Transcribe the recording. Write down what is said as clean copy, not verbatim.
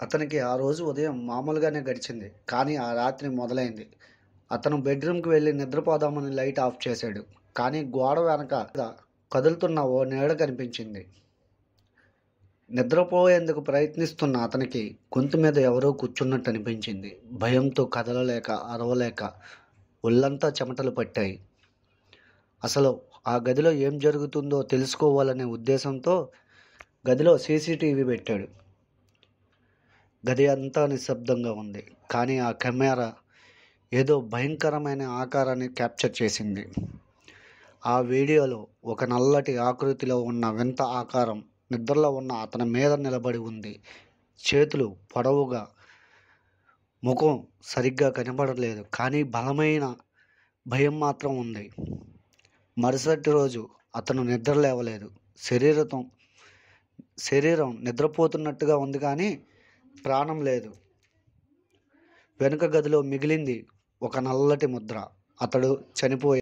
అతనికి ఆ రోజు ఉదయం మామూలుగానే గడిచింది. కానీ ఆ రాత్రి మొదలైంది. అతను బెడ్‌రూమ్‌కి వెళ్లి నిద్రపోదామని లైట్ ఆఫ్ చేశాడు. కానీ గోడ వెనక కదులుతున్న ఓ నీడ కనిపించింది. నిద్రపోయేందుకు ప్రయత్నిస్తున్న అతనికి గొంతు మీద ఎవరో కూర్చున్నట్టు అనిపించింది. భయంతో కదలలేక, అరవలేక ఒళ్లంతా చెమటలు పట్టాయి. అసలు ఆ గదిలో ఏం జరుగుతుందో తెలుసుకోవాలనే ఉద్దేశంతో గదిలో సీసీటీవీ పెట్టాడు. గది అంతా నిశ్శబ్దంగా ఉంది. కానీ ఆ కెమెరా ఏదో భయంకరమైన ఆకారాన్ని క్యాప్చర్ చేసింది. ఆ వీడియోలో ఒక నల్లటి ఆకృతిలో ఉన్న వింత ఆకారం నిద్రలో ఉన్న అతని మీద నిలబడి ఉంది. చేతులు పొడవుగా, ముఖం సరిగ్గా కనబడలేదు. కానీ బలమైన భయం మాత్రం ఉంది. మరుసటి రోజు అతను నిద్ర లేవలేదు. శరీరం నిద్రపోతున్నట్టుగా ఉంది కానీ ప్రాణం లేదు. వెనుక గదిలో మిగిలింది ఒక నల్లటి ముద్ర. అతడు చనిపోయాడు.